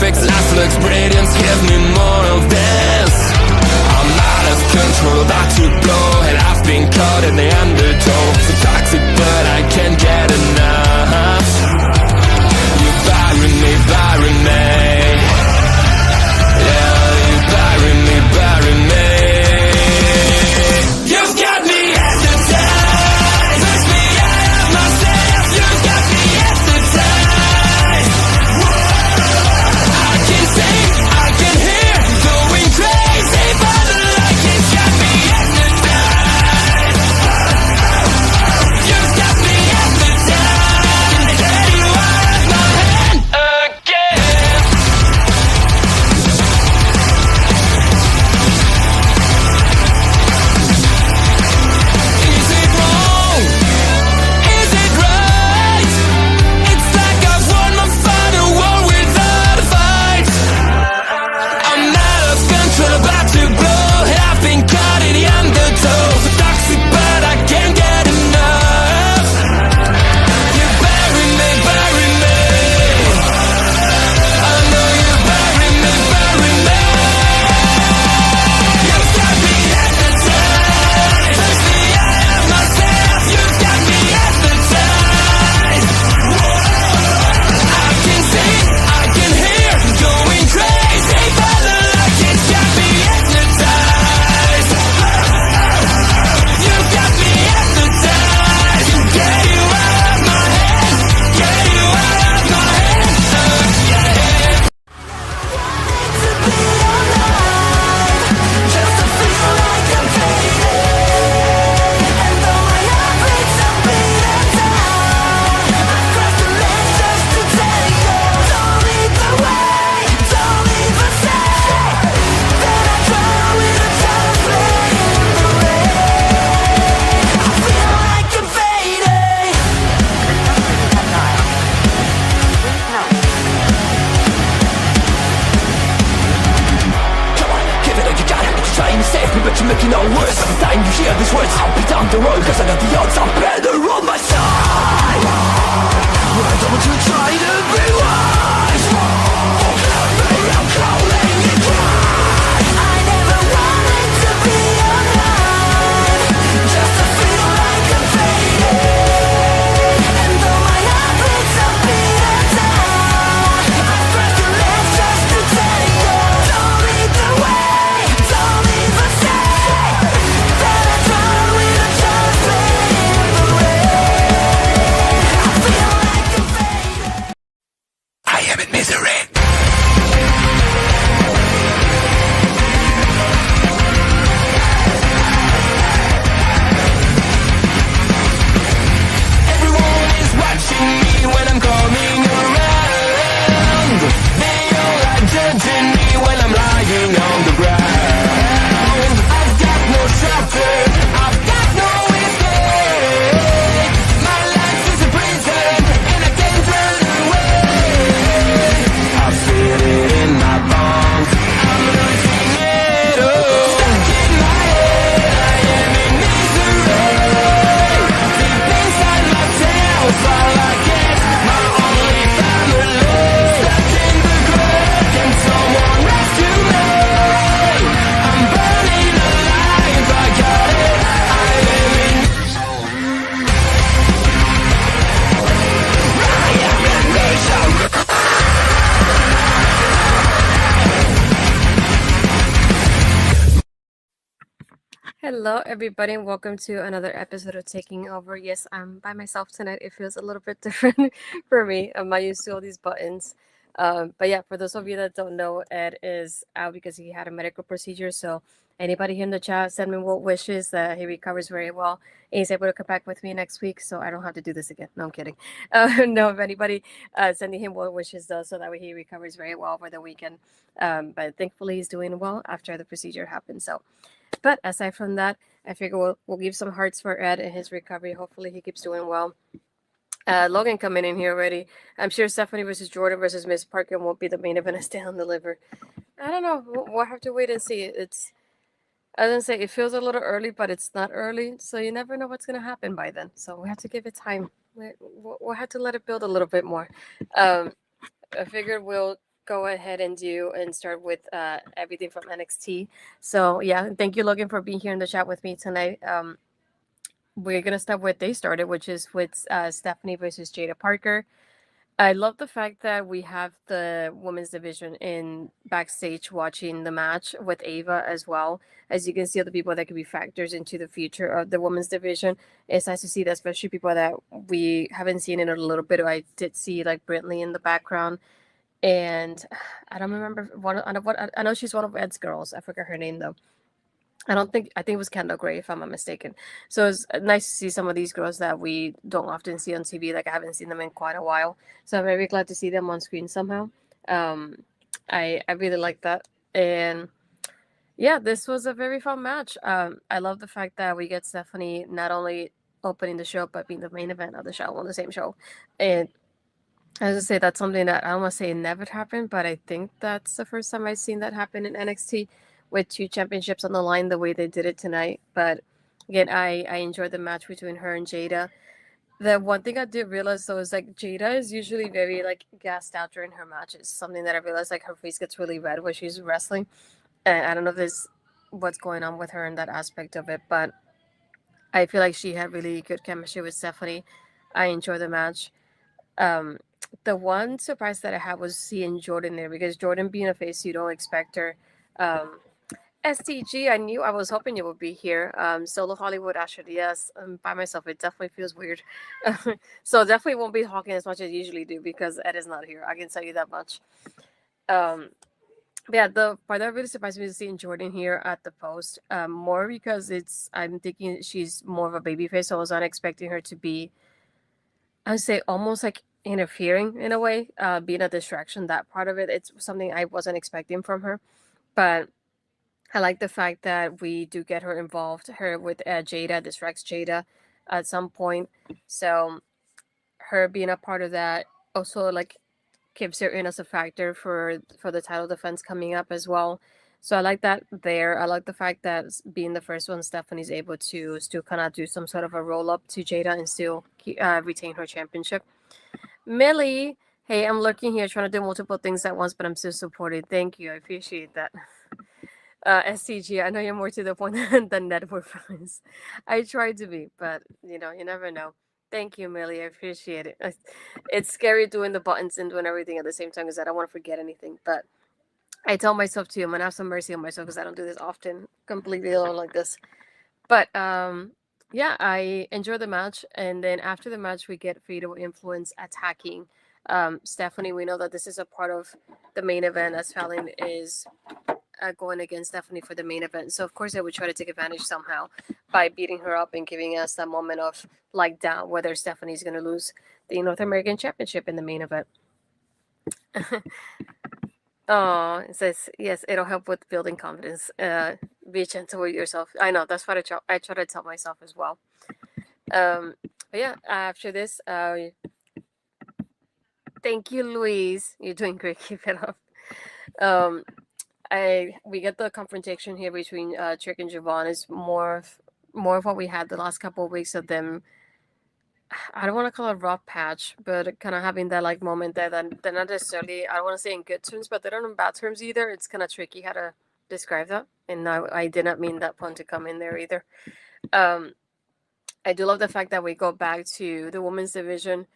fix. Life looks brilliant, give me more of this. I'm out of control, about to blow, and I've been caught in the undertow. So toxic, but I can't get enough. You bury me, bury me. Yeah, you bury me, bury me. You've got me hypnotized, push me out of myself. You've got me hypnotized. I can see, I can hear, going crazy, but the light has got me hypnotized. You've got me hypnotized. Get you out of my hand again. Is it wrong? Is it right? It's like I've won my final war without a fight. I'm out of control, about to blow, and I've been caught in the undertow. So toxic, but I can't get enough. You bury me, bury me. I know you bury me, bury me. You've got me hypnotized, push me out of myself. You've got me hypnotized. I can see, I can hear, going crazy, but the light has got me hypnotized. You've got me hypnotized. Get you out of my head, get you out of my head again. To be alive, just to feel like I'm fading. And though my heart breaks a beat down, I've crossed the ledge just to tell you. Don't lead the way, don't even say that I drown with a child playing in the rain. I feel like I'm fading. Come on, give it all you got. You're trying to save me, but you're making it all worse. Every time you hear these words, I'll be down the road, cause I know the odds are better on my side. Why don't you try to be wise? I'm calling you twice. I never wanted to be alive, just to feel like I'm fading. And though my heart breaks a beat down, I've crossed the ledge just to tell you. Don't lead the way, don't even say that I drown with a child playing in the rain. I feel like I'm fading. I am in misery. Everyone is watching me when I'm coming around. They all are judging me when I'm lying on the ground. I've got no shelter, I've got no escape. My life is a prison and I can't run away. I feel it in my bones, I'm losing it all. Stuck in my head, I am in misery. Deep inside myself, all I get, my only family. Stuck in the grave, can someone rescue me? I'm burning alive, I got it, I am in Hello, everybody, and welcome to another episode of Taking Over. Yes, I'm by myself tonight. It feels a little bit different for me. I'm not used to all these buttons. But yeah, for those of you that don't know, Ed is out because he had a medical procedure. So anybody here in the chat, send me well wishes that he recovers very well and he's able to come back with me next week, so I don't have to do this again. No, I'm kidding. No, if anybody sending him well wishes though, so that way he recovers very well for the weekend. But thankfully he's doing well after the procedure happened. So. But aside from that, I figure we'll give some hearts for Ed and his recovery. Hopefully he keeps doing well. Logan coming in here already. I'm sure Stephanie versus Jordan versus Miss Parker won't be the main event. I stay on the liver. I don't know. We'll have to wait and see. I was gonna say it feels a little early, but it's not early, so you never know what's gonna happen by then. So we have to give it time. We'll have to let it build a little bit more. I figured we'll go ahead and do and start with everything from NXT. So yeah, thank you, Logan, for being here in the chat with me tonight. We're gonna start with they started, which is with Stephanie versus Jaida Parker. I love the fact that we have the women's division in backstage watching the match with Ava as well. As you can see, other people that could be factors into the future of the women's division. It's nice to see that, especially people that we haven't seen in a little bit. I did see like Brintley in the background, and I don't remember I know she's one of Ed's girls. I forget her name though. I think it was Kendall Gray, if I'm not mistaken. So it's nice to see some of these girls that we don't often see on TV. Like I haven't seen them in quite a while. So I'm very glad to see them on screen somehow. Um, I really like that. And yeah, this was a very fun match. I love the fact that we get Stephanie not only opening the show, but being the main event of the show on the same show. And I was gonna say that's something that I don't want to say never happened, but I think that's the first time I've seen that happen in NXT with two championships on the line the way they did it tonight. But again, I enjoyed the match between her and Jaida. The one thing I did realize though is like Jaida is usually very like gassed out during her matches. Something that I realized like her face gets really red when she's wrestling. And I don't know if this what's going on with her in that aspect of it, but I feel like she had really good chemistry with Stephanie. I enjoyed the match. Um, the one surprise that I had was seeing Jordan there because Jordan being a face, you don't expect her. Um, STG, I was hoping you would be here. Solo Hollywood, Asher Diaz, by myself, it definitely feels weird. So definitely won't be talking as much as I usually do because Ed is not here. I can tell you that much. Um, but yeah, the part that really surprised me is seeing Jordan here at the post. More because I'm thinking she's more of a baby face, so I was not expecting her to be, I would say, almost like interfering in a way, being a distraction. That part of it, it's something I wasn't expecting from her. But I like the fact that we do get her involved, her with Jaida, distracts Jaida at some point. So her being a part of that also like gives her in as a factor for the title defense coming up as well. So I like that there. I like the fact that being the first one, Stephanie's able to still kind of do some sort of a roll up to Jaida and still retain her championship. Millie, hey, I'm lurking here trying to do multiple things at once, but I'm still supported. Thank you. I appreciate that. SCG, I know you're more to the point than network friends. I try to be, but you know, you never know. Thank you, Millie. I appreciate it. It's scary doing the buttons and doing everything at the same time because I don't want to forget anything. But I tell myself too, I'm gonna have some mercy on myself because I don't do this often, completely alone like this. But yeah, I enjoy the match, and then after the match, we get Fatal Influence attacking Stephanie. We know that this is a part of the main event as Fallon is going against Stephanie for the main event. So of course they would try to take advantage somehow by beating her up and giving us that moment of like doubt whether Stephanie's going to lose the North American Championship in the main event. Oh, it says yes, it'll help with building confidence. Be gentle with yourself. I know that's what I try to tell myself as well. But yeah, after this, thank you, Louise. You're doing great. Keep it up. We get the confrontation here between Trick and Javon is more of what we had the last couple of weeks of them. I don't want to call it a rough patch, but kind of having that like moment that they're not necessarily, I don't want to say in good terms, but they're not in bad terms either. It's kind of tricky how to describe that, and I did not mean that pun to come in there either. I do love the fact that we go back to the women's division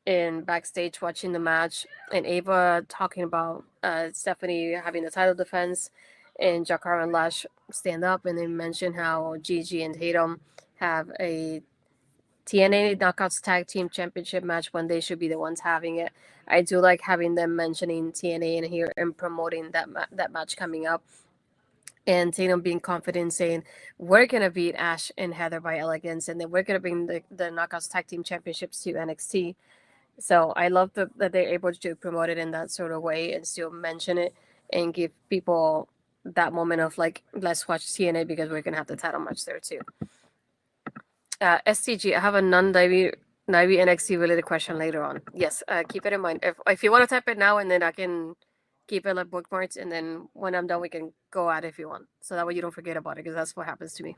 in backstage watching the match and Ava talking about Stephanie having the title defense and Jakara and Lash stand up and they mention how Gigi and Tatum have a TNA Knockouts Tag Team Championship match when they should be the ones having it. I do like having them mentioning TNA in here and promoting that match coming up. And Tatum being confident, saying, we're going to beat Ash and Heather by elegance, and then we're going to bring the Knockouts Tag Team Championships to NXT. So I love that they're able to promote it in that sort of way and still mention it and give people that moment of like, let's watch TNA because we're going to have the title match there too. STG, I have a non-Navy NXT related question later on. Yes, keep it in mind. If you want to type it now and then I can keep it like bookmarks and then when I'm done we can go at it if you want. So that way you don't forget about it because that's what happens to me.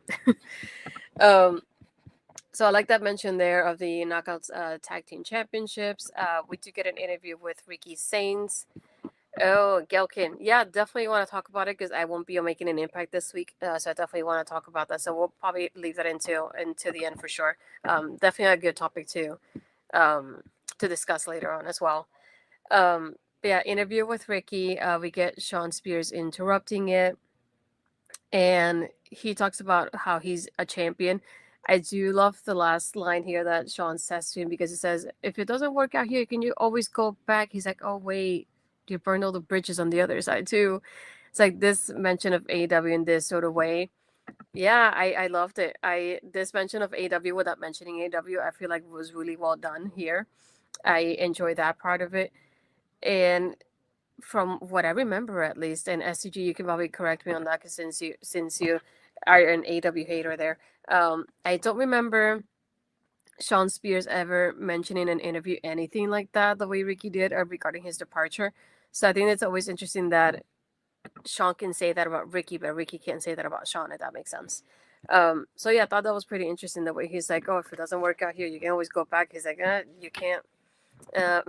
So I like that mention there of the Knockouts Tag Team Championships. We do get an interview with Ricky Sainz. Oh, Gelkin. Yeah, definitely want to talk about it because I won't be making an impact this week. So I definitely want to talk about that. So we'll probably leave that into the end for sure. Definitely a good topic um, to discuss later on as well. But yeah, interview with Ricky. We get Sean Spears interrupting it, and he talks about how he's a champion. I do love the last line here that Sean says to him because he says, "If it doesn't work out here, can you always go back?" He's like, "Oh wait, you burned all the bridges on the other side too." It's like this mention of AW in this sort of way. Yeah, I loved it. I this mention of AW without mentioning AW, I feel like was really well done here. I enjoy that part of it, and from what I remember at least, and SCG, you can probably correct me on that because since you are an AW hater there, I don't remember Sean Spears ever mentioning in an interview anything like that the way Ricky did regarding his departure. So I think it's always interesting that Sean can say that about Ricky, but Ricky can't say that about Sean, if that makes sense. So yeah, I thought that was pretty interesting the way he's like, oh, if it doesn't work out here, you can always go back. He's like, you can't. Uh,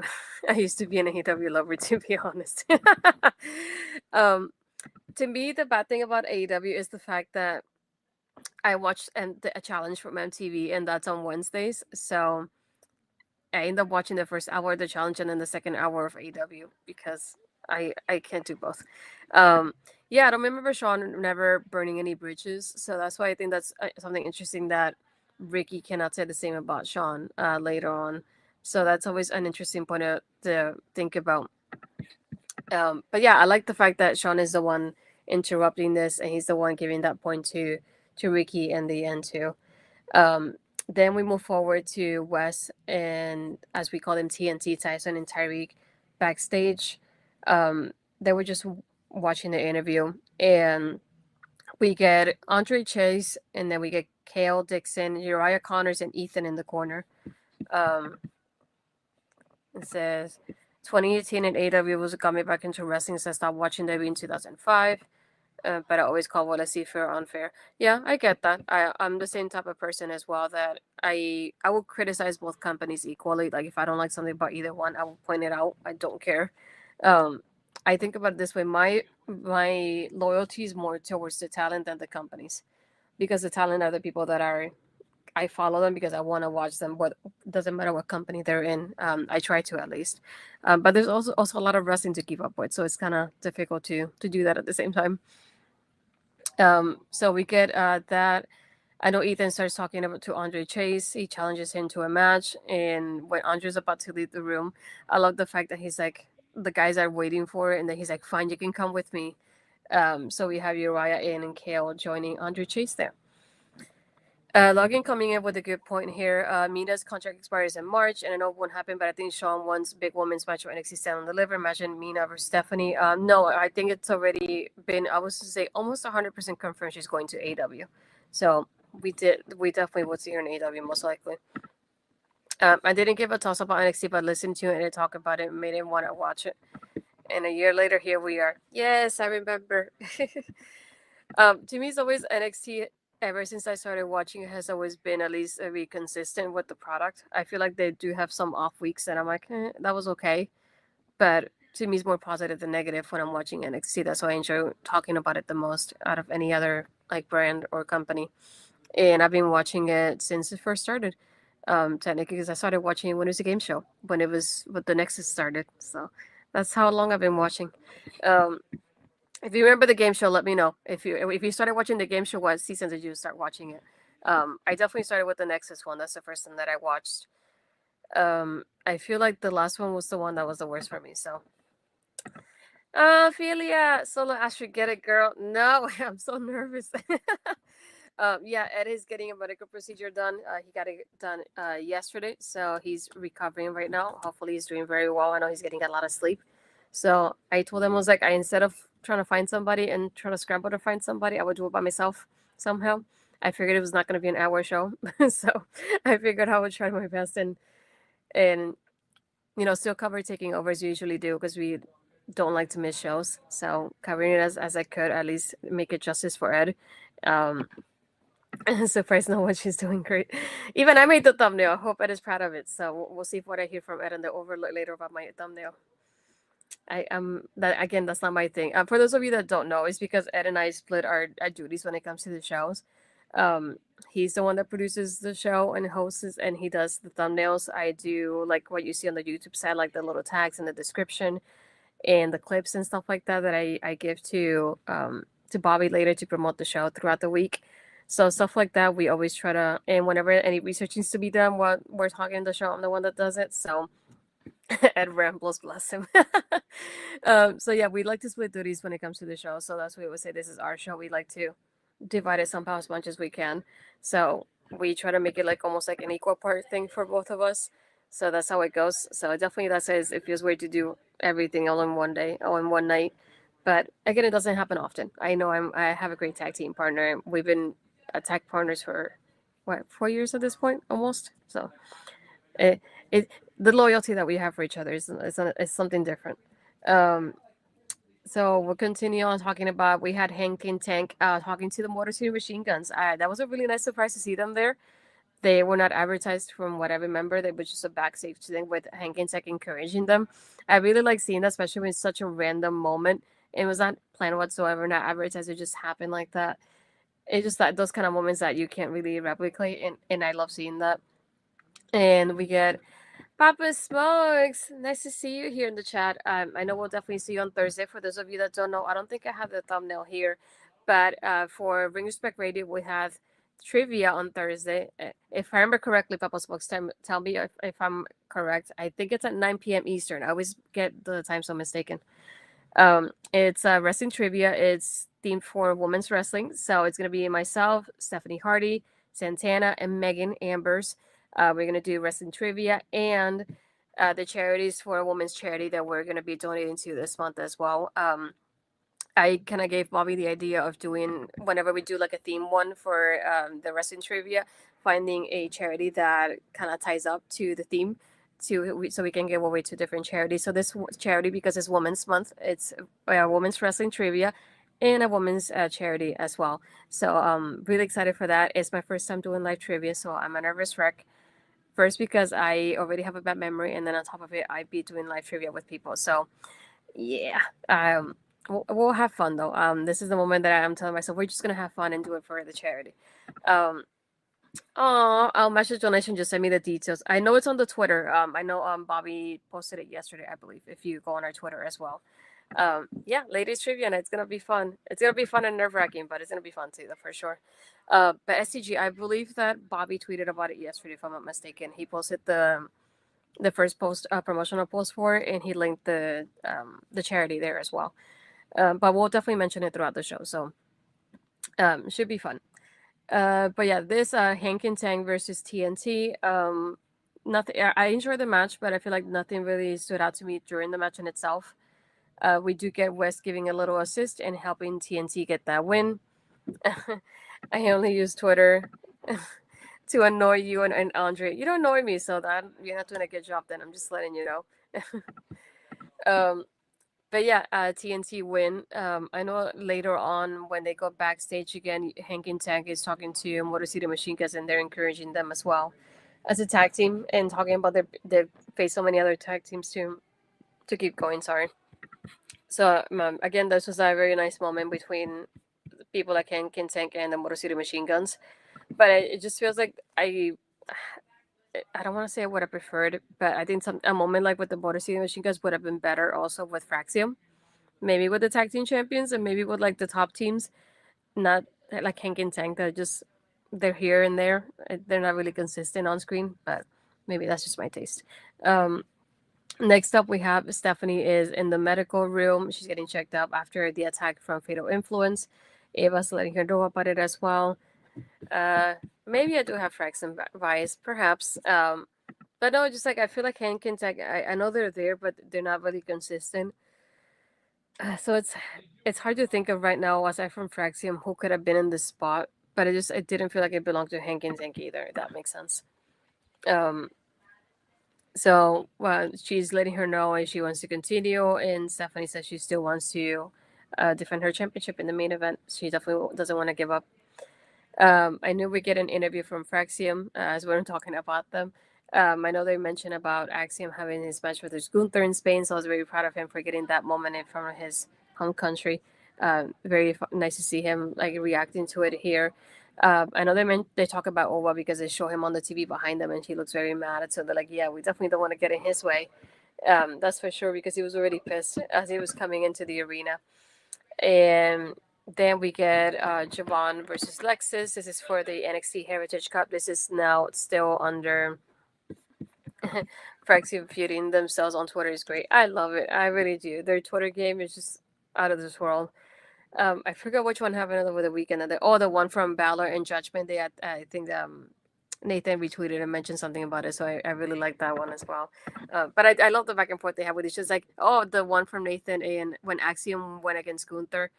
I used to be an AEW lover, to be honest. um, to me, the bad thing about AEW is the fact that I watched a challenge from MTV, and that's on Wednesdays. So I end up watching the first hour of the challenge and then the second hour of AEW because I can't do both. Um, yeah, I don't remember Sean never burning any bridges, so that's why I think that's something interesting that Ricky cannot say the same about Sean later on. So that's always an interesting point to think about. But yeah, I like the fact that Sean is the one interrupting this, and he's the one giving that point to Ricky in the end too. Um, then we move forward to Wes and, as we call him, TNT, Tyson and Tyriek backstage. They were just watching the interview, and we get Andre Chase, and then we get Kale, Dixon, Uriah Connors, and Ethan in the corner. Um, it says 2018 and AW was got me back into wrestling since I stopped watching W in 2005. But I always call what I see fair unfair. Yeah, I get that. I'm the same type of person as well that I will criticize both companies equally. Like if I don't like something about either one, I will point it out. I don't care. Um, I think about it this way. My loyalty is more towards the talent than the companies because the talent are the people that are I follow them because I want to watch them. What doesn't matter what company they're in. I try to at least. But there's also a lot of wrestling to keep up with, so it's kind of difficult to do that at the same time. So we get that. I know Ethan starts talking about to Andre Chase. He challenges him to a match, and when Andre's about to leave the room, I love the fact that he's like, the guys are waiting for it, and then he's like, "Fine, you can come with me." So we have Uriah and Kale joining Andre Chase there. Logan coming in with a good point here. Mina's contract expires in March, and I know it won't happen, but I think Sean wants big women's match with NXT Stand and Deliver. Imagine Mina versus Stephanie. No, I think it's already been, I was to say, almost 100% confirmed she's going to AW. So we definitely would see her in AW most likely. I didn't give a toss up on NXT, but listened to it and talk about it made him want to watch it. And a year later, here we are. Yes, I remember. To me, it's always NXT. Ever since I started watching, it has always been at least a bit consistent with the product. I feel like they do have some off weeks, and I'm like, that was okay. But to me, it's more positive than negative when I'm watching NXT. That's why I enjoy talking about it the most out of any other like brand or company. And I've been watching it since it first started. Technically, because I started watching it when it was a game show, when the Nexus started. So that's how long I've been watching. Um, if you remember the game show, let me know. If you started watching the game show, what season did you start watching it? I definitely started with the Nexus one. That's the first one that I watched. I feel like the last one was the one that was the worst for me. So, Ophelia, Solo Astrid, get it, girl. No, I'm so nervous. Yeah, Ed is getting a medical procedure done. He got it done yesterday, so he's recovering right now. Hopefully, he's doing very well. I know he's getting a lot of sleep. So I told him, I was like, instead of trying to find somebody and trying to scramble to find somebody, I would do it by myself somehow. I figured it was not going to be an hour show, so I figured I would try my best and still cover taking over as we usually do because we don't like to miss shows. So covering it as I could, at least make it justice for Ed. Um, Surprised no one, she's doing great. Even I made the thumbnail. I hope Ed is proud of it. So we'll see what I hear from Ed in the overlook later about my thumbnail. I that again, that's not my thing. For those of you that don't know, it's because Ed and I split our duties when it comes to the shows. Um, he's the one that produces the show and hosts, and he does the thumbnails. I do like what you see on the YouTube side, like the little tags in the description and the clips and stuff like that that I give to Bobby later to promote the show throughout the week. So stuff like that, we always try to. And whenever any research needs to be done, while we're talking the show, I'm the one that does it. So Ed rambles, bless him. So yeah, we like to split duties when it comes to the show. So that's why we would say this is our show. We like to divide it somehow as much as we can. So we try to make it like almost like an equal part thing for both of us. So that's how it goes. So definitely that says it feels weird to do everything all in one day, all in one night. But again, it doesn't happen often. I know I have a great tag team partner. We've been tag partners for what 4 years at this point almost. So it, it the loyalty that we have for each other is something different. Um, so we'll continue on talking about. We had Hank and Tank talking to the Motor City Machine Guns. That was a really nice surprise to see them there. They were not advertised from what I remember. They was just a backstage thing with Hank and Tank encouraging them. I really like seeing that, especially when it's such a random moment. It was not planned whatsoever, not advertised. It just happened like that. It's just that those kind of moments that you can't really replicate, and I love seeing that. And we get Papa Smokes, nice to see you here in the chat. I know we'll definitely see you on Thursday. For those of you that don't know, I don't think I have the thumbnail here, but for Ring Respect Radio, we have trivia on Thursday. If I remember correctly, Papa Smokes, tell me if I'm correct. I think it's at 9 p.m. Eastern. I always get the time so mistaken. It's wrestling trivia. It's themed for women's wrestling. So it's going to be myself, Stephanie Hardy, Santana, and Megan Ambers. We're going to do wrestling trivia and the charities for a women's charity that we're going to be donating to this month as well. I kind of gave Bobby the idea of doing, whenever we do like a theme one for the wrestling trivia, finding a charity that kind of ties up to the theme so we can give away to different charities. So this charity, because it's Women's Month, it's a women's wrestling trivia and a women's charity as well. So really excited for that. It's my first time doing live trivia, so I'm a nervous wreck. First, because I already have a bad memory, and then on top of it, I'd be doing live trivia with people. So, yeah, we'll have fun though. This is the moment that I'm telling myself we're just gonna have fun and do it for the charity. I'll message donation. Just send me the details. I know it's on the Twitter. I know Bobby posted it yesterday, I believe. If you go on our Twitter as well. Yeah, ladies trivia, and it's gonna be fun. It's gonna be fun and nerve wracking, but it's gonna be fun too, for sure. But STG, I believe that Bobby tweeted about it yesterday, if I'm not mistaken. He posted the first post, promotional post for it, and he linked the charity there as well. But we'll definitely mention it throughout the show, so should be fun. But yeah, this Hank and Tang versus TNT. Nothing. I enjoyed the match, but I feel like nothing really stood out to me during the match in itself. We do get West giving a little assist and helping TNT get that win. I only use Twitter to annoy you and Andre. You don't annoy me, so that you're not doing a good job. Then I'm just letting you know. But yeah, TNT win. I know later on when they go backstage again, Hank and Tank is talking to Motor City Machine Guns, and they're encouraging them as well as a tag team and talking about they face so many other tag teams to keep going. Sorry. So again, this was a very nice moment between people like Hank and Tank and the Motor City Machine Guns. But it just feels like I don't want to say I would have preferred, but I think a moment like with the Motor City Machine Guns would have been better also with Fraxium. Maybe with the tag team champions and maybe with like the top teams, not like Hank and Tank that just they're here and there. They're not really consistent on screen, but maybe that's just my taste. Next up, we have Stephanie is in the medical room. She's getting checked up after the attack from Fatal Influence. Ava's letting her know about it as well. Maybe I do have Fraxum bias, perhaps. But no, just like I feel like Hank and Tank, I know they're there, but they're not really consistent. So it's hard to think of right now, aside from Fraxium, who could have been in this spot. But it didn't feel like it belonged to Hank and Tank either. If that makes sense. So she's letting her know and she wants to continue, and Stephanie says she still wants to defend her championship in the main event. She definitely doesn't want to give up. I knew we get an interview from Fraxium as we were talking about them, I know they mentioned about Axiom having his match with his Gunther in Spain, so I was very proud of him for getting that moment in front of his home country. Very nice to see him like reacting to it here. I know they talk about Owa because they show him on the TV behind them, and he looks very mad. So they're like, "Yeah, we definitely don't want to get in his way." That's for sure because he was already pissed as he was coming into the arena. And then we get Javon versus Lexis. This is for the NXT Heritage Cup. This is now still under Praxi feuding themselves on Twitter is great. I love it. I really do. Their Twitter game is just out of this world. I forgot which one happened over the weekend. The one from Balor and Judgment. They had, I think, Nathan retweeted and mentioned something about it, so I really like that one as well. But I love the back and forth they have with each other. It's like, oh, the one from Nathan and when Axiom went against Gunther,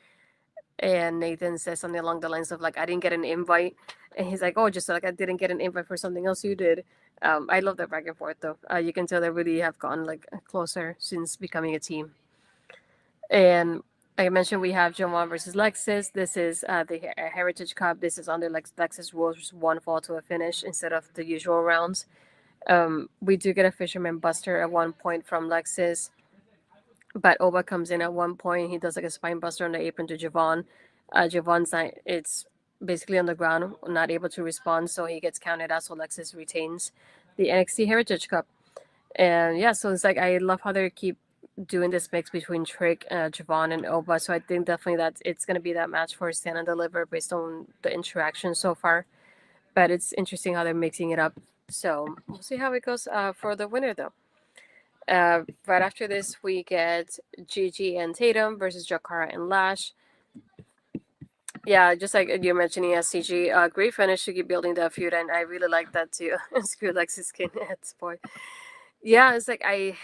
and Nathan says something along the lines of like, I didn't get an invite, and he's like, oh, just like I didn't get an invite for something else you did. I love that back and forth though. You can tell they really have gotten like closer since becoming a team. And like I mentioned, we have Jamal versus Lexis. This is the Heritage Cup. This is under Lexis rules, one fall to a finish instead of the usual rounds. We do get a Fisherman Buster at one point from Lexis, but Oba comes in at one point. He does like a spine buster on the apron to Javon. Javon's not, it's basically on the ground, not able to respond, so he gets counted out. So Lexis retains the NXT Heritage Cup. And yeah, so it's like I love how they keep doing this mix between Trick, Javon, and Oba. So I think definitely that it's going to be that match for Stand and Deliver based on the interaction so far. But it's interesting how they're mixing it up. So we'll see how it goes for the winner, though. Right after this, we get Gigi and Tatum versus Jakara and Lash. Yeah, just like you're mentioning SCG, great finish to keep building that feud, and I really like that too. Screw Lexis skin at this point. Yeah, it's like I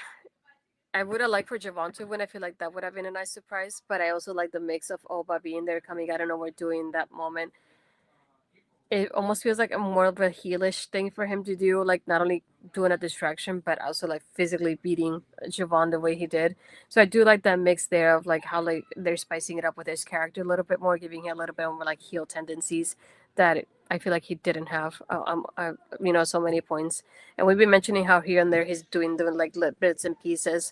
would have liked for Javon to win. I feel like that would have been a nice surprise, but I also like the mix of Oba being there, coming out of nowhere, doing that moment. It almost feels like a more of a heelish thing for him to do, like not only doing a distraction, but also like physically beating Javon the way he did. So I do like that mix there of like how like they're spicing it up with his character a little bit more, giving him a little bit more like heel tendencies that I feel like he didn't have, so many points. And we've been mentioning how here and there he's doing like bits and pieces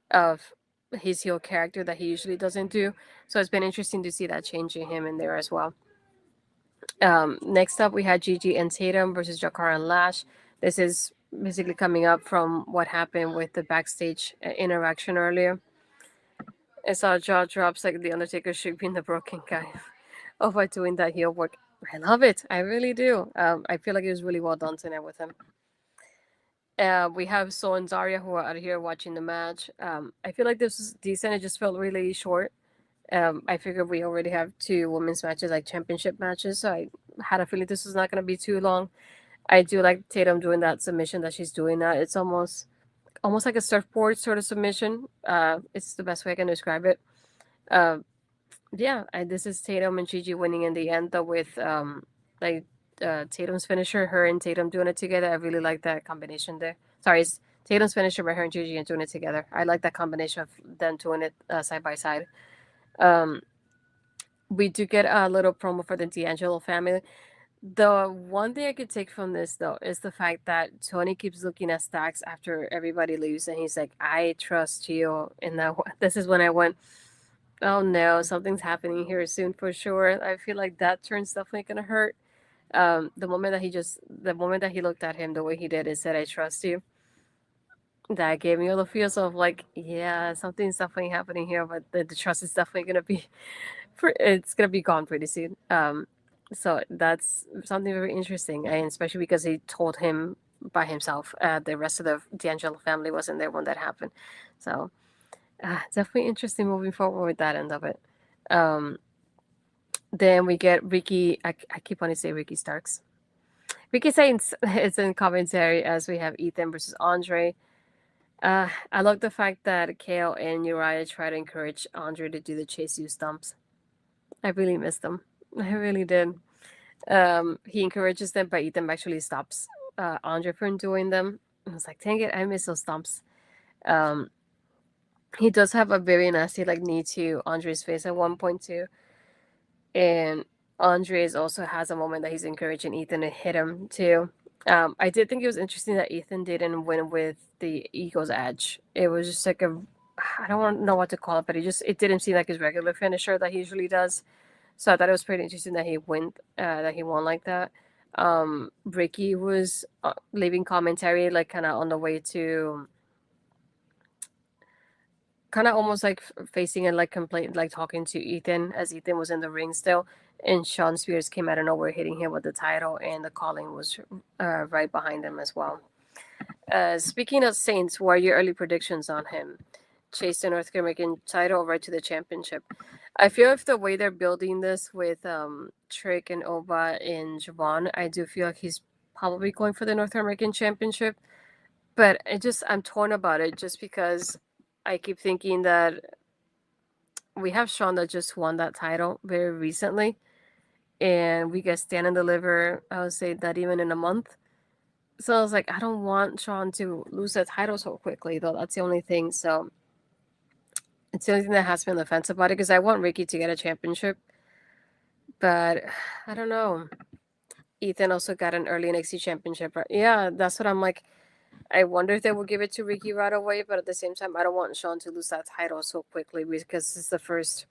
of his heel character that he usually doesn't do. So it's been interesting to see that change in him in there as well. Next up, we had Gigi and Tatum versus Jakara and Lash. This is basically coming up from what happened with the backstage interaction earlier. I saw jaw drops like the Undertaker should be in the broken guy by doing that heel work. I love it. I really do. I feel like it was really well done tonight with him. We have So and Zarya who are out here watching the match. I feel like this is decent. It just felt really short. I figured we already have two women's matches, like championship matches, so I had a feeling this was not going to be too long. I do like Tatum doing that submission that she's doing. That it's almost like a surfboard sort of submission. It's the best way I can describe it. This is Tatum and Gigi winning in the end, though, with Tatum's finisher, her and Tatum doing it together. I really like that combination there. Sorry, it's Tatum's finisher by her and Gigi and doing it together. I like that combination of them doing it side by side. We do get a little promo for the D'Angelo family. The one thing I could take from this, though, is the fact that Tony keeps looking at Stacks after everybody leaves, and he's like, I trust you. And this is when I went, oh no, something's happening here soon for sure. I feel like that turn's definitely going to hurt. The moment that he looked at him the way he did and said, I trust you, that gave me all the feels of like, yeah, something's definitely happening here, but the trust is definitely going to be, it's going to be gone pretty soon. So that's something very interesting, and especially because he told him by himself. The rest of the D'Angelo family wasn't there when that happened. So definitely interesting moving forward with that end of it. Then we get Ricky. I keep wanting to say Ricky Starks. Ricky Saints is in commentary as we have Ethan versus Andre. I love the fact that Kale and Uriah try to encourage Andre to do the chase you stumps. I really missed them. I really did. He encourages them, but Ethan actually stops Andre from doing them. I was like, dang it, I miss those stumps. He does have a very nasty knee to Andre's face at one point too. And Andres also has a moment that he's encouraging Ethan to hit him too. I did think it was interesting that Ethan didn't win with the Eagle's Edge. It was just like a, I don't want to know what to call it, but it didn't seem like his regular finisher that he usually does. So I thought it was pretty interesting that he won like that. Ricky was leaving commentary like kind of on the way to, kind of almost like facing and like complaint, like talking to Ethan as Ethan was in the ring still, and Sean Spears came out of nowhere hitting him with the title, and the calling was right behind him as well. Speaking of Saints, what are your early predictions on him? Chase the North American title right to the championship. I feel if the way they're building this with Trick and Oba and Javon, I do feel like he's probably going for the North American championship. But I'm torn about it just because I keep thinking that we have Sean that just won that title very recently, and we get Stand and Deliver, I would say not even in a month. So I was like, I don't want Sean to lose that title so quickly, though. That's the only thing. So it's the only thing that has me on the fence about it because I want Ricky to get a championship. But I don't know. Ethan also got an early NXT championship. Right? Yeah, that's what I'm like. I wonder if they will give it to Ricky right away, but at the same time, I don't want Sean to lose that title so quickly because it's the first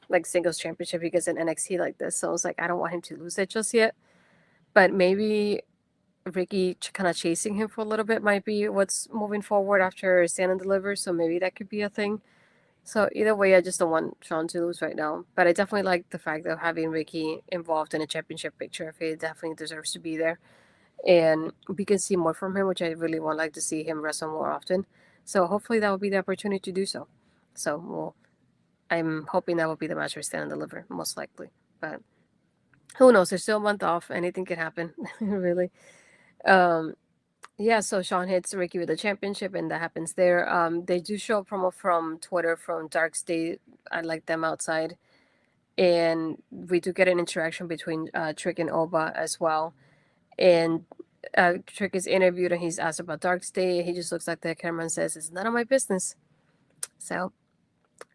like singles championship he gets in NXT like this. So I was like, I don't want him to lose it just yet. But maybe Ricky kind of chasing him for a little bit might be what's moving forward after Stand and Deliver. So maybe that could be a thing. So either way, I just don't want Sean to lose right now. But I definitely like the fact of having Ricky involved in a championship picture. If he definitely deserves to be there, and we can see more from him, which I really want like to see him wrestle more often. So hopefully that will be the opportunity to do so. So I'm hoping that will be the match for Stand and Deliver, most likely. But who knows? There's still a month off. Anything can happen, really. Um, yeah, so Sean hits Ricky with the championship, and that happens there. They do show a promo from Twitter from Dark State. I like them outside. And we do get an interaction between Trick and Oba as well. And Trick is interviewed and he's asked about Dark State. He just looks like the cameraman says, "It's none of my business." So,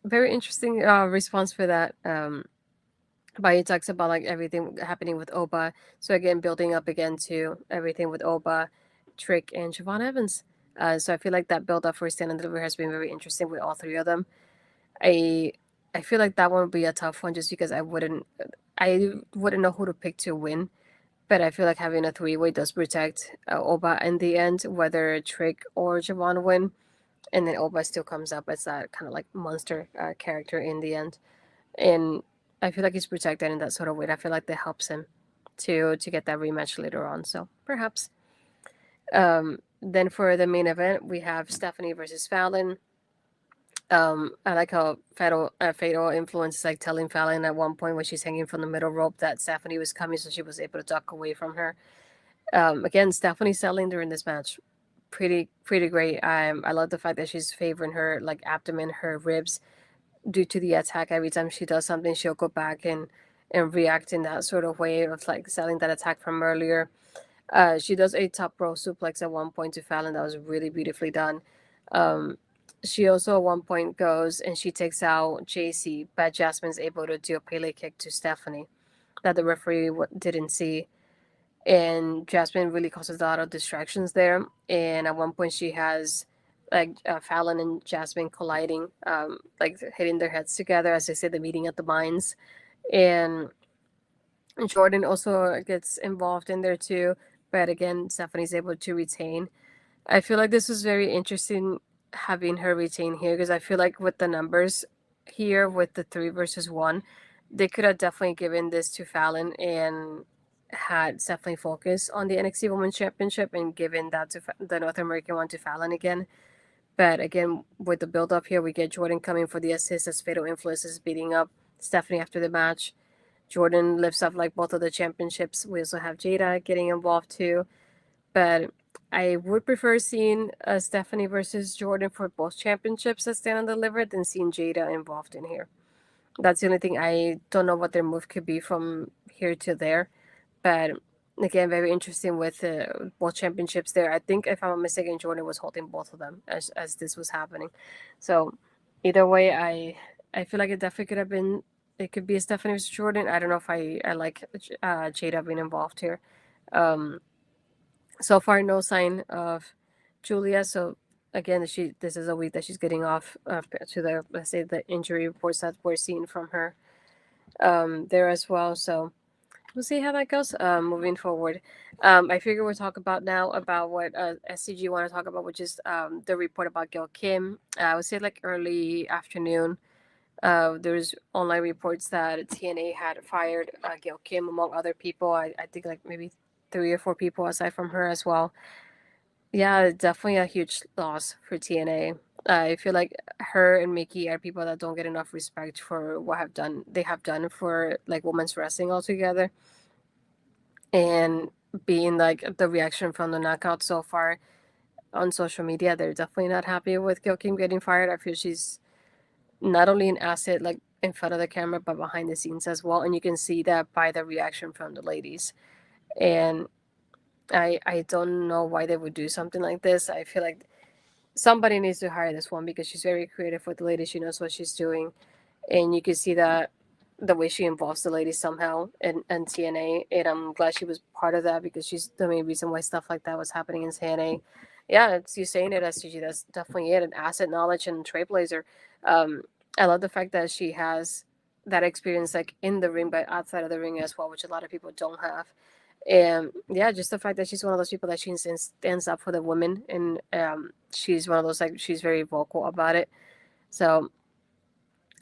very interesting response for that. But he talks about like everything happening with Oba. So again, building up again to everything with Oba, Trick, and Siobhan Evans. So I feel like that build up for Stand and Deliver has been very interesting with all three of them. I I feel like that one would be a tough one just because I wouldn't know who to pick to win. But I feel like having a three-way does protect Oba in the end, whether Trick or Javon win, and then Oba still comes up as that kind of like monster character in the end. And I feel like he's protected in that sort of way. I feel like that helps him to get that rematch later on. So perhaps. Then for the main event, we have Stephanie versus Fallon. I like how Fatal Influence is like telling Fallon at one point when she's hanging from the middle rope that Stephanie was coming, so she was able to duck away from her. Again, Stephanie selling during this match, pretty great. I love the fact that she's favoring her like abdomen, her ribs, due to the attack. Every time she does something, she'll go back and react in that sort of way of like selling that attack from earlier. She does a top row suplex at one point to Fallon that was really beautifully done. Um, she also at one point goes and she takes out Jacy, but Jazmyn's able to do a Pele kick to Stephanie that the referee didn't see. And Jazmyn really causes a lot of distractions there. And at one point, she has like Fallon and Jazmyn colliding, like hitting their heads together, as they say, the meeting at the mines. And Jordan also gets involved in there too. But again, Stephanie's able to retain. I feel like this was very interesting having her retain here because I feel like with the numbers here, with the 3 versus 1, they could have definitely given this to Fallon and had definitely focused on the NXT Women's Championship and given that to the North American one to Fallon again. But again, with the build up here, we get Jordan coming for the assist as Fatal Influence is beating up Stephanie after the match. Jordan lifts up like both of the championships. We also have Jaida getting involved too. But I would prefer seeing Stephanie versus Jordan for both championships that Stand and Deliver than seeing Jaida involved in here. That's the only thing. I don't know what their move could be from here to there. But again, very interesting with both championships there. I think, if I'm not mistaken, Jordan was holding both of them as this was happening. So either way, I feel like it definitely could have been. It could be a Stephanie versus Jordan. I don't know if I like Jada being involved here. Um, So far, no sign of Julia. So again, this is a week that she's getting off to the, let's say, the injury reports that we're seeing from her there as well. So we'll see how that goes moving forward. I figure we'll talk about now about what SCG want to talk about, which is the report about Gil Kim. I would say like early afternoon. There's online reports that TNA had fired Gil Kim among other people. I think like maybe 3 or 4 people aside from her as well. Yeah, definitely a huge loss for TNA. I feel like her and Mickey are people that don't get enough respect for what they have done for like women's wrestling altogether. And being like the reaction from the knockout so far on social media, they're definitely not happy with Gil Kim getting fired. I feel she's not only an asset like in front of the camera but behind the scenes as well, and you can see that by the reaction from the ladies. And I don't know why they would do something like this. I feel like somebody needs to hire this one because she's very creative with the ladies. She knows what she's doing, and you can see that the way she involves the ladies somehow in TNA. And I'm glad she was part of that because she's the main reason why stuff like that was happening in TNA. Yeah, it's you saying it, STG. That's definitely it. An asset, knowledge, and trailblazer. Um, I love the fact that she has that experience like in the ring, but outside of the ring as well, which a lot of people don't have. And yeah, just the fact that she's one of those people that she stands up for the women, and she's one of those like she's very vocal about it. So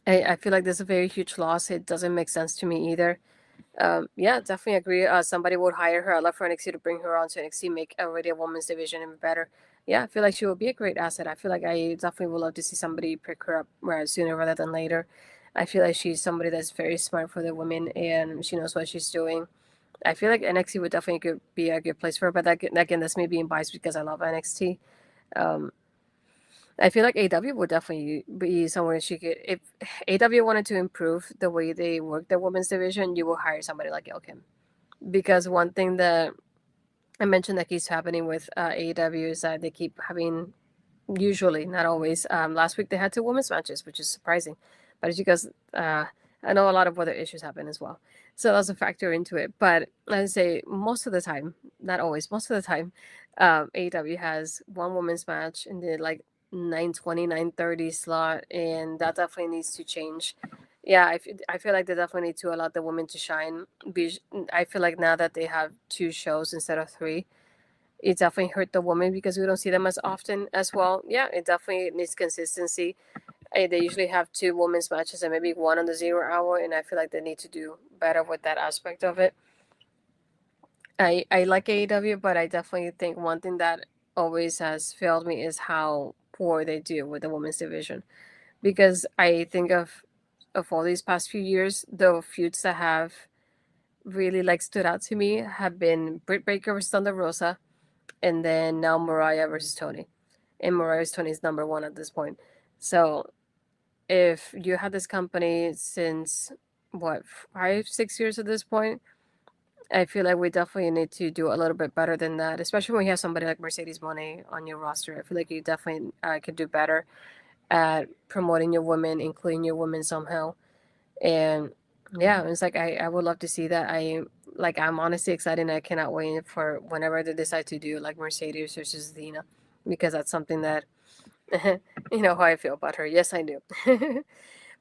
I feel like there's a very huge loss. It doesn't make sense to me either. Yeah, definitely agree. Somebody would hire her. I love for NXT to bring her on to NXT, make already a women's division even better. Yeah, I feel like she will be a great asset. I feel like I definitely would love to see somebody pick her up sooner rather than later. I feel like she's somebody that's very smart for the women and she knows what she's doing. I feel like NXT would definitely be a good place for her, but that, again, that's me being biased because I love NXT. Um, I feel like AW would definitely be somewhere she could. If AW wanted to improve the way they work the women's division, you will hire somebody like Gail Kim. Because one thing that I mentioned that keeps happening with AW is that they keep having, usually, not always. Last week they had 2 women's matches, which is surprising, but it's because I know a lot of other issues happen as well, so that's a factor into it. But I say most of the time, not always, most of the time, AEW has 1 women's match in the like 9:20, 9:30 slot, and that definitely needs to change. Yeah, I feel like they definitely need to allow the women to shine. I feel like now that they have 2 shows instead of 3, it definitely hurt the woman because we don't see them as often as well. Yeah, it definitely needs consistency. They usually have 2 women's matches and maybe one on the 0 hour, and I feel like they need to do better with that aspect of it. I like AEW, but I definitely think one thing that always has failed me is how poor they do with the women's division. Because I think of all these past few years, the feuds that have really like stood out to me have been Britt Baker versus Thunder Rosa, and then now Mariah versus Tony. And Mariah's Tony's number 1 at this point. So if you had this company since what 5, 6 years at this point, I feel like we definitely need to do a little bit better than that, especially when you have somebody like Mercedes Moné on your roster. I feel like you definitely could do better at promoting your women, including your women somehow. And yeah, it's like I would love to see that. I'm honestly excited and I cannot wait for whenever they decide to do like Mercedes versus Dina, because that's something that you know how I feel about her. Yes, I do.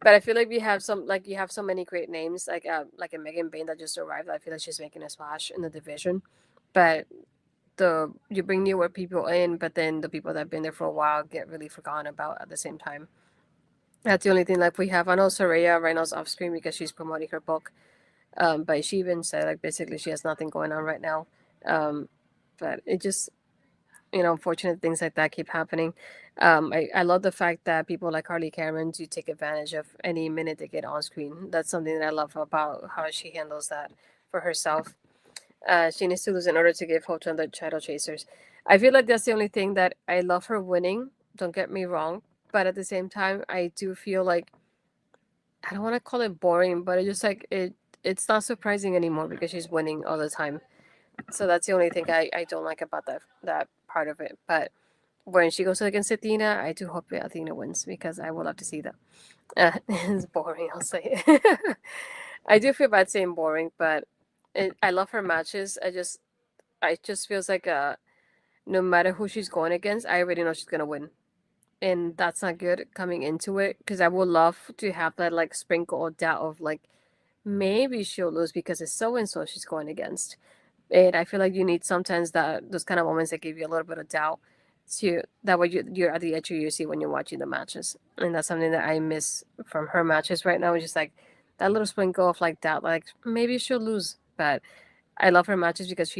But I feel like we have some like you have so many great names like a Megan Bain that just arrived. I feel like she's making a splash in the division. But the you bring newer people in, but then the people that have been there for a while get really forgotten about at the same time. That's the only thing like we have. I know Soraya right now is off screen because she's promoting her book. But she even said like basically she has nothing going on right now. But it just unfortunate things like that keep happening. I love the fact that people like Harley Cameron do take advantage of any minute they get on screen. That's something that I love about how she handles that for herself. She needs to lose in order to give hope to the title chasers. I feel like that's the only thing that I love her winning. Don't get me wrong, but at the same time, I do feel like I don't want to call it boring, but it's just like it's not surprising anymore because she's winning all the time. So that's the only thing I don't like about that part of it. But when she goes against Athena, I do hope Athena wins because I would love to see that. It's boring, I'll say. I do feel bad saying boring, but I love her matches. I just feels like no matter who she's going against, I already know she's gonna win. And that's not good coming into it, because I would love to have that like sprinkle of doubt of like maybe she'll lose because it's so and so she's going against. And I feel like you need sometimes that those kind of moments that give you a little bit of doubt, to that way you're at the edge of your seat when you're watching the matches. And that's something that I miss from her matches right now. It's just like that little sprinkle of like doubt, like maybe she'll lose. But I love her matches because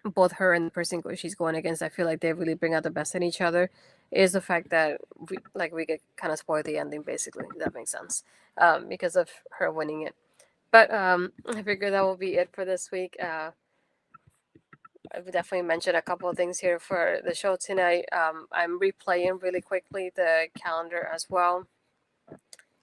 both her and the person she's going against, I feel like they really bring out the best in each other. Is the fact that we get kind of spoiled the ending, basically, if that makes sense, because of her winning it. But I figure that will be it for this week. I've definitely mentioned a couple of things here for the show tonight. I'm replaying really quickly the calendar as well.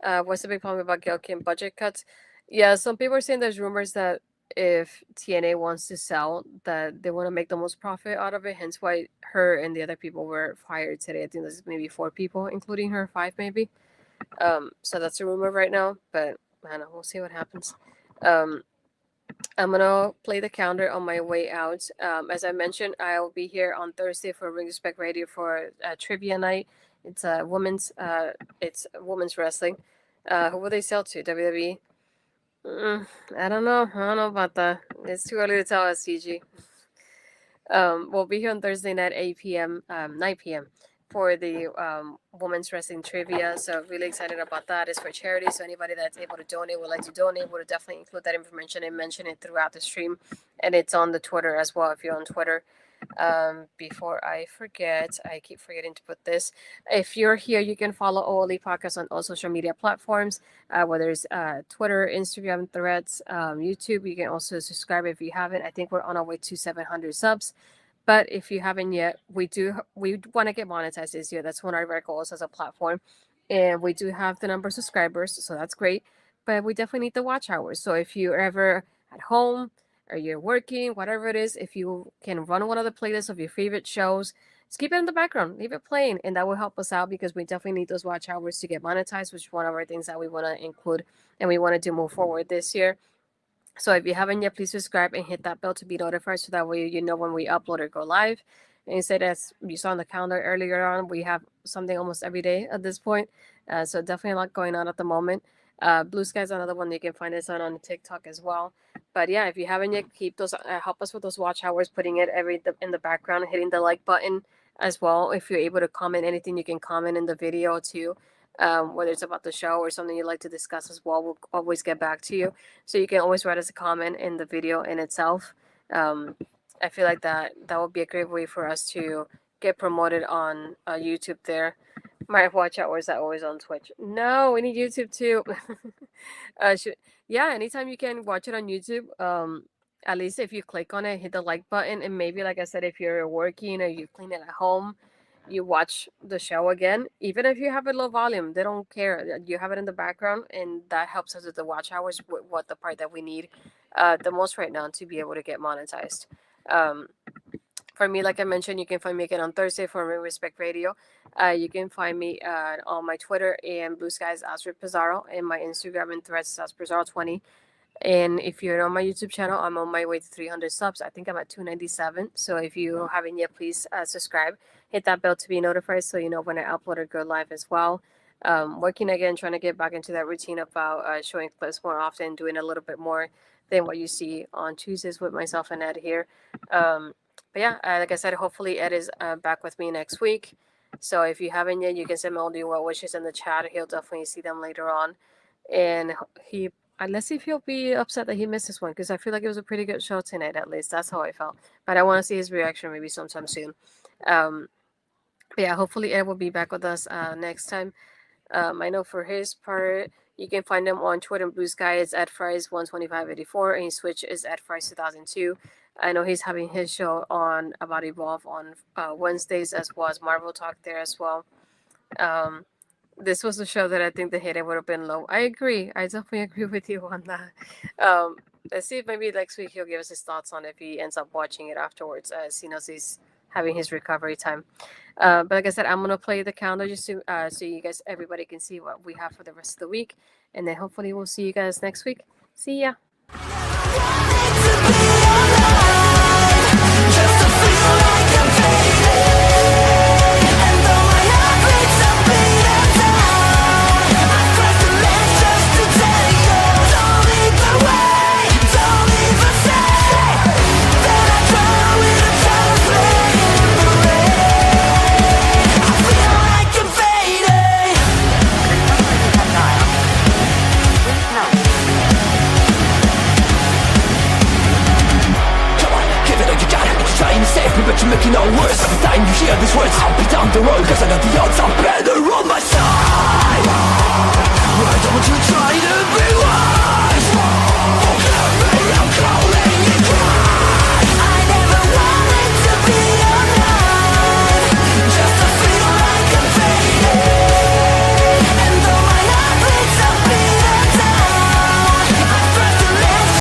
What's the big problem about Gail Kim budget cuts? Yeah, some people are saying there's rumors that if TNA wants to sell, that they want to make the most profit out of it. Hence why her and the other people were fired today. I think there's maybe 4 people, including her, 5 maybe. So that's a rumor right now, but I don't know. We'll see what happens. I'm gonna play the calendar on my way out. As I mentioned, I'll be here on Thursday for Ring Respect Radio for trivia night. It's women's wrestling. Who will they sell to? WWE? I don't know. I don't know about that. It's too early to tell us, CG. We'll be here on Thursday night, 8 p.m., 9 p.m. for the women's wrestling trivia. So really excited about that. It's for charity. So anybody that's able to donate, would like to donate, would definitely include that information and mention it throughout the stream. And it's on the Twitter as well, if you're on Twitter. Before I forget, I keep forgetting to put this. If you're here, you can follow OLE Podcast on all social media platforms, whether it's Twitter, Instagram, Threads, YouTube. You can also subscribe if you haven't. I think we're on our way to 700 subs. But if you haven't yet, we want to get monetized this year. That's one of our goals as a platform. And we do have the number of subscribers, so that's great. But we definitely need the watch hours. So if you're ever at home or you're working, whatever it is, if you can run one of the playlists of your favorite shows, just keep it in the background, leave it playing, and that will help us out because we definitely need those watch hours to get monetized, which is one of our things that we want to include and we want to do move forward this year. So if you haven't yet, please subscribe and hit that bell to be notified so that way you know when we upload or go live. And instead, as you saw on the calendar earlier on, we have something almost every day at this point. So definitely a lot going on at the moment. Blue Sky is another one you can find us on TikTok as well. But yeah, if you haven't yet, keep those. Help us with those watch hours, putting it in the background, hitting the like button as well. If you're able to comment anything, you can comment in the video too. Whether it's about the show or something you'd like to discuss as well, we'll always get back to you. So you can always write us a comment in the video in itself. I feel like that would be a great way for us to get promoted on YouTube there. My watch hours are always on Twitch. No, we need YouTube too. Anytime you can watch it on YouTube, at least if you click on it, hit the like button, and maybe, like I said, if you're working or you clean it at home, you watch the show again. Even if you have it low volume, they don't care. You have it in the background, and that helps us with the watch hours, what the part that we need the most right now to be able to get monetized. For me, like I mentioned, you can find me again on Thursday for Ring Respect Radio. You can find me on my Twitter and Blue Skies as Pizarro, and my Instagram and Threads as Pizarro20. And if you're on my YouTube channel, I'm on my way to 300 subs. I think I'm at 297. So if you haven't yet, please subscribe. Hit that bell to be notified so you know when I upload or go live as well. Working again, trying to get back into that routine about showing clips more often, doing a little bit more than what you see on Tuesdays with myself and Ed here. But yeah, like I said, hopefully Ed is back with me next week. So if you haven't yet, you can send me all the well wishes in the chat. He'll definitely see them later on. And let's see if he'll be upset that he missed this one, because I feel like it was a pretty good show tonight, at least. That's how I felt. But I want to see his reaction maybe sometime soon. But yeah, hopefully Ed will be back with us next time. I know for his part, you can find him on Twitter and Blue Sky. It's at Fries12584, and his Switch is at Fries2002. I know he's having his show on About Evolve on Wednesdays, as well as Marvel Talk there as well. This was a show that I think the hate would have been low. I agree. I definitely agree with you on that. Let's see if maybe next week he'll give us his thoughts on if he ends up watching it afterwards, as he knows he's having his recovery time. But like I said, I'm going to play the calendar just to, so you guys, everybody can see what we have for the rest of the week. And then hopefully we'll see you guys next week. See ya. Just to feel like make it no worse. Every time you hear these words, I'll be down the road, cause I know the odds are better off.